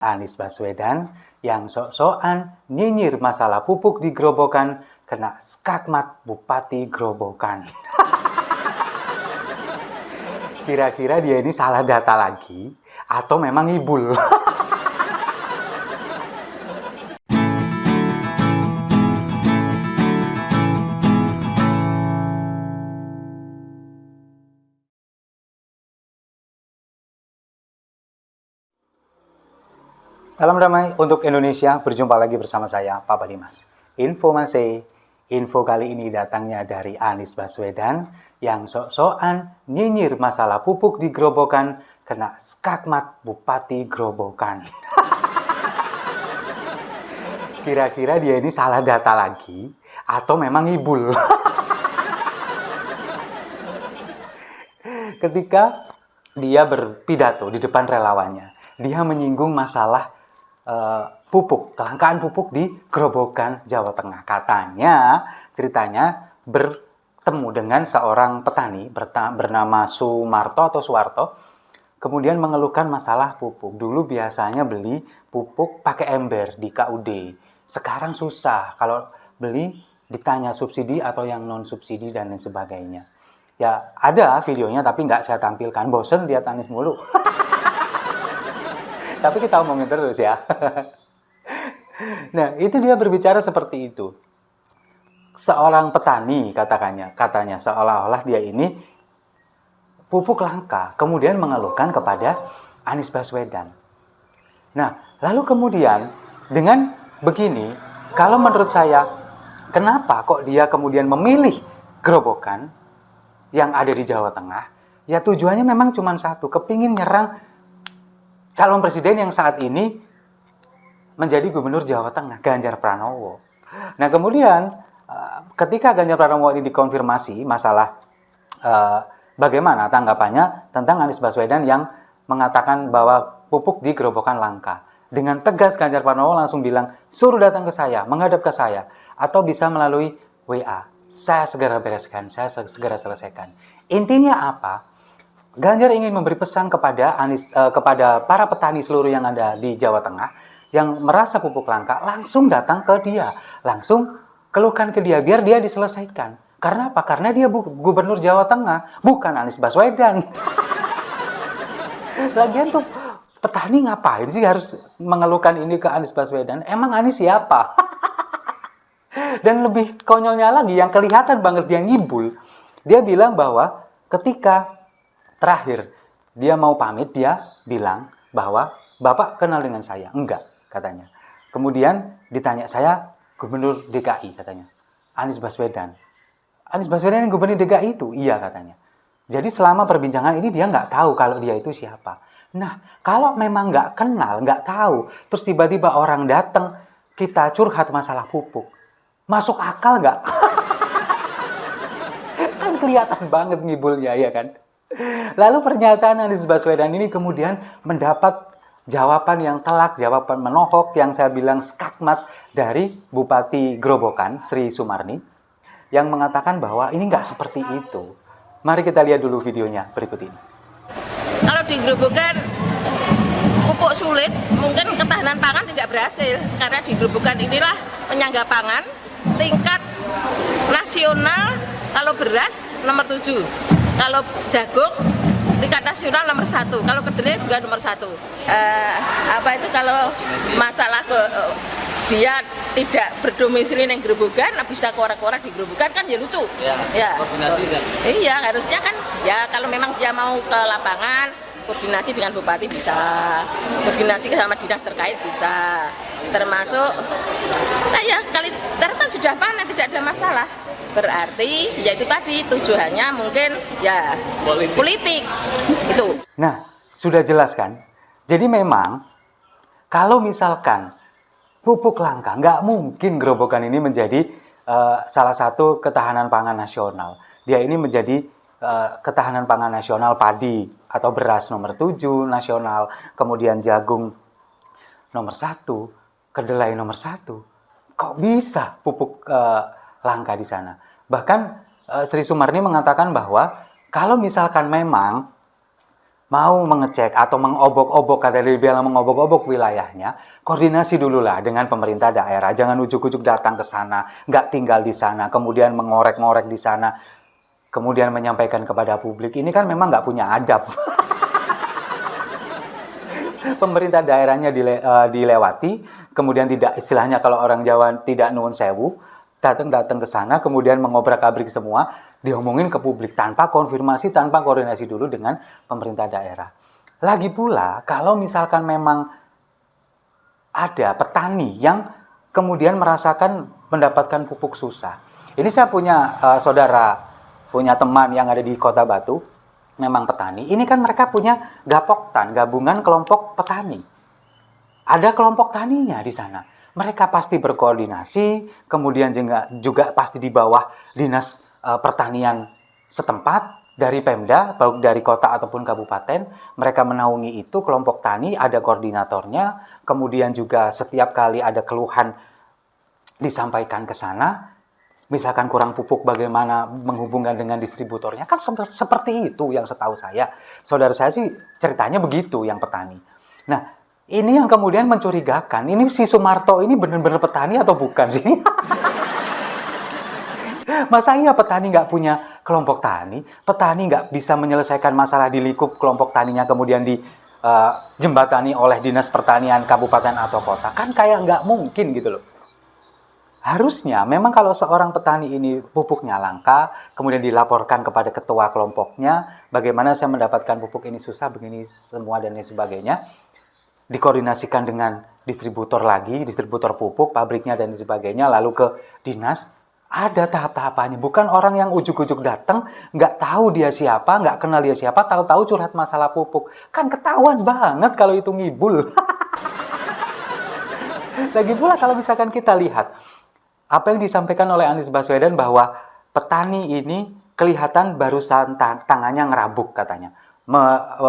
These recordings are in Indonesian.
Anies Baswedan yang sok-sokan nyinyir masalah pupuk di Grobogan kena skakmat Bupati Grobogan. Kira-kira dia ini salah data lagi atau memang ngibul? Salam damai untuk Indonesia, berjumpa lagi bersama saya, Papa Dimas. Info kali ini datangnya dari Anies Baswedan yang sok-sokan nyinyir masalah pupuk di Grobogan kena skakmat Bupati Grobogan. Kira-kira dia ini salah data lagi atau memang ngibul? Ketika dia berpidato di depan relawannya, dia menyinggung masalah pupuk, kelangkaan pupuk di Grobogan, Jawa Tengah. Katanya, ceritanya bertemu dengan seorang petani bernama Suwarto, kemudian mengeluhkan masalah pupuk. Dulu biasanya beli pupuk pakai ember di KUD. Sekarang susah, kalau beli ditanya subsidi atau yang non subsidi dan lain sebagainya. Ya, ada videonya tapi nggak saya tampilkan, bosen lihat Anies mulu. Tapi kita omongin terus ya. Nah, itu dia berbicara seperti itu. Seorang petani katanya seolah-olah dia ini pupuk langka, kemudian mengeluhkan kepada Anies Baswedan. Nah, lalu kemudian dengan begini, kalau menurut saya, kenapa kok dia kemudian memilih Grobogan yang ada di Jawa Tengah? Ya tujuannya memang cuma satu, kepingin nyerang calon presiden yang saat ini menjadi gubernur Jawa Tengah, Ganjar Pranowo. Nah kemudian ketika Ganjar Pranowo ini dikonfirmasi masalah bagaimana tanggapannya tentang Anies Baswedan yang mengatakan bahwa pupuk di Grobogan langka. Dengan tegas Ganjar Pranowo langsung bilang, suruh datang ke saya, menghadap ke saya, atau bisa melalui WA. Saya segera bereskan, saya segera selesaikan. Intinya apa? Ganjar ingin memberi pesan kepada kepada para petani seluruh yang ada di Jawa Tengah yang merasa pupuk langka, langsung datang ke dia, langsung keluhkan ke dia biar dia diselesaikan. Karena apa? Karena dia gubernur Jawa Tengah, bukan Anies Baswedan. Lagian tuh petani ngapain sih harus mengeluhkan ini ke Anies Baswedan? Emang Anies siapa? Dan lebih konyolnya lagi, yang kelihatan banget dia ngibul, dia bilang bahwa ketika terakhir dia mau pamit, dia bilang bahwa Bapak kenal dengan saya. Enggak, katanya. Kemudian ditanya, saya gubernur DKI, katanya. Anies Baswedan. Anies Baswedan yang gubernur DKI itu? Iya, katanya. Jadi selama perbincangan ini dia nggak tahu kalau dia itu siapa. Nah, kalau memang nggak kenal, nggak tahu, terus tiba-tiba orang datang, kita curhat masalah pupuk. Masuk akal nggak? Kan kelihatan banget ngibulnya, ya kan? Lalu pernyataan Anies Baswedan ini kemudian mendapat jawaban yang telak, jawaban menohok yang saya bilang skakmat dari Bupati Grobogan, Sri Sumarni, yang mengatakan bahwa ini nggak seperti itu. Mari kita lihat dulu videonya berikut ini. Kalau di Grobogan pupuk sulit, mungkin ketahanan pangan tidak berhasil. Karena di Grobogan inilah penyangga pangan tingkat nasional. Kalau beras nomor 7, kalau jagung tingkat nasional nomor 1, kalau kedelai juga nomor 1. Kalau masalah dia tidak berdomisili di Grobogan, bisa korak-korak di Grobogan kan ya lucu. Ya. Koordinasi kan? Iya, harusnya kan ya kalau memang dia mau ke lapangan, koordinasi dengan bupati bisa, koordinasi sama dinas terkait bisa, termasuk ya kali ternyata sudah panen tidak ada masalah. Berarti yaitu tadi tujuannya mungkin ya politik itu. Nah, sudah jelas kan? Jadi memang kalau misalkan pupuk langka, nggak mungkin Grobogan ini menjadi salah satu ketahanan pangan nasional. Dia ini menjadi ketahanan pangan nasional padi atau beras nomor 7 nasional, kemudian jagung nomor 1, kedelai nomor 1. Kok bisa pupuk langka di sana? Bahkan Sri Sumarni mengatakan bahwa kalau misalkan memang mau mengecek atau mengobok-obok, kata dia bilang mengobok-obok wilayahnya, koordinasi dulu lah dengan pemerintah daerah. Jangan ujuk-ujuk datang ke sana, nggak tinggal di sana, kemudian mengorek-ngorek di sana, kemudian menyampaikan kepada publik. Ini kan memang nggak punya adab. Pemerintah daerahnya dilewati, kemudian tidak, istilahnya kalau orang Jawa tidak nuwun sewu, datang ke sana, kemudian mengobrak-abrik semua, diomongin ke publik tanpa konfirmasi, tanpa koordinasi dulu dengan pemerintah daerah. Lagi pula, kalau misalkan memang ada petani yang kemudian merasakan mendapatkan pupuk susah. Ini saya punya saudara, punya teman yang ada di Kota Batu, memang petani. Ini kan mereka punya Gapoktan, gabungan kelompok petani. Ada kelompok taninya di sana. Mereka pasti berkoordinasi, kemudian juga pasti di bawah dinas pertanian setempat, dari Pemda, baik dari kota ataupun kabupaten. Mereka menaungi itu, kelompok tani, ada koordinatornya, kemudian juga setiap kali ada keluhan disampaikan ke sana. Misalkan kurang pupuk, bagaimana menghubungkan dengan distributornya, kan seperti itu yang setahu saya. Saudara saya sih ceritanya begitu, yang petani. Nah, ini yang kemudian mencurigakan, ini si Sumarto ini benar-benar petani atau bukan sih? Masa iya petani nggak punya kelompok tani? Petani nggak bisa menyelesaikan masalah di lingkup kelompok taninya, kemudian dijembatani oleh dinas pertanian kabupaten atau kota? Kan kayak nggak mungkin gitu loh. Harusnya memang kalau seorang petani ini pupuknya langka, kemudian dilaporkan kepada ketua kelompoknya, bagaimana saya mendapatkan pupuk ini susah, begini semua dan lain sebagainya, dikoordinasikan dengan distributor lagi, distributor pupuk, pabriknya dan sebagainya, lalu ke dinas, ada tahap-tahapannya. Bukan orang yang ujuk-ujuk datang, nggak tahu dia siapa, nggak kenal dia siapa, tahu-tahu curhat masalah pupuk. Kan ketahuan banget kalau itu ngibul. Lagi pula kalau misalkan kita lihat, apa yang disampaikan oleh Anies Baswedan bahwa petani ini kelihatan barusan tangannya ngerabuk katanya,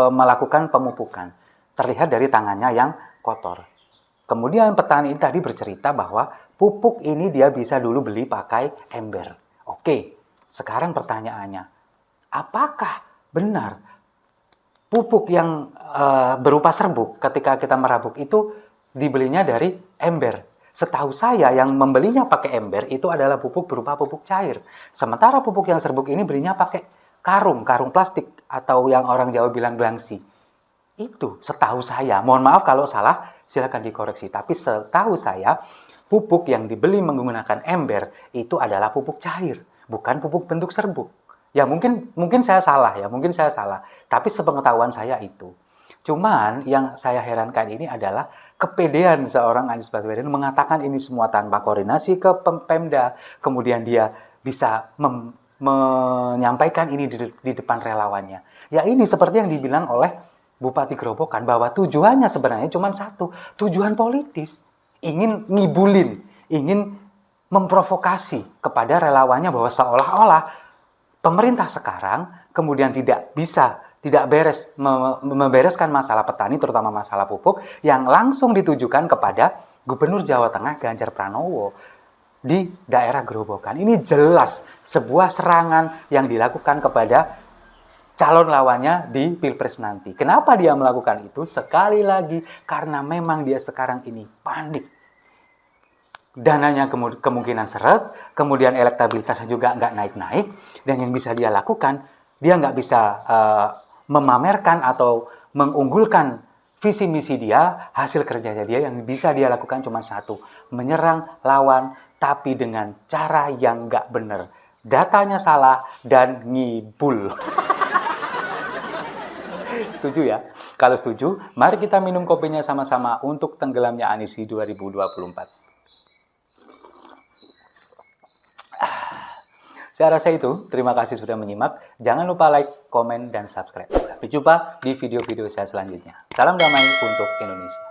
melakukan pemupukan. Terlihat dari tangannya yang kotor. Kemudian petani ini tadi bercerita bahwa pupuk ini dia bisa dulu beli pakai ember. Oke, sekarang pertanyaannya, apakah benar pupuk yang berupa serbuk ketika kita merabuk itu dibelinya dari ember? Setahu saya yang membelinya pakai ember itu adalah pupuk berupa pupuk cair. Sementara pupuk yang serbuk ini belinya pakai karung plastik atau yang orang Jawa bilang gelangsi. Itu setahu saya. Mohon maaf kalau salah, silakan dikoreksi. Tapi setahu saya, pupuk yang dibeli menggunakan ember itu adalah pupuk cair, bukan pupuk bentuk serbuk. Ya mungkin saya salah ya, mungkin saya salah. Tapi sepengetahuan saya itu. Cuman yang saya herankan ini adalah kepedean seorang Anies Baswedan mengatakan ini semua tanpa koordinasi ke Pemda. Kemudian dia bisa menyampaikan ini di depan relawannya. Ya ini seperti yang dibilang oleh Bupati Grobogan bahwa tujuannya sebenarnya cuma satu, tujuan politis. Ingin ngibulin, ingin memprovokasi kepada relawannya bahwa seolah-olah pemerintah sekarang kemudian tidak membereskan masalah petani, terutama masalah pupuk, yang langsung ditujukan kepada Gubernur Jawa Tengah Ganjar Pranowo di daerah Grobogan. Ini jelas sebuah serangan yang dilakukan kepada calon lawannya di Pilpres nanti. Kenapa dia melakukan itu? Sekali lagi, karena memang dia sekarang ini panik. Dananya kemungkinan seret, kemudian elektabilitasnya juga nggak naik-naik, dan yang bisa dia lakukan, dia nggak bisa memamerkan atau mengunggulkan visi misi dia, hasil kerjanya dia. Yang bisa dia lakukan cuma satu, menyerang lawan, tapi dengan cara yang nggak benar. Datanya salah dan ngibul. Setuju ya? Kalau setuju, mari kita minum kopinya sama-sama untuk tenggelamnya Anisi 2024. Saya rasa itu. Terima kasih sudah menyimak. Jangan lupa like, komen, dan subscribe. Sampai jumpa di video-video saya selanjutnya. Salam damai untuk Indonesia.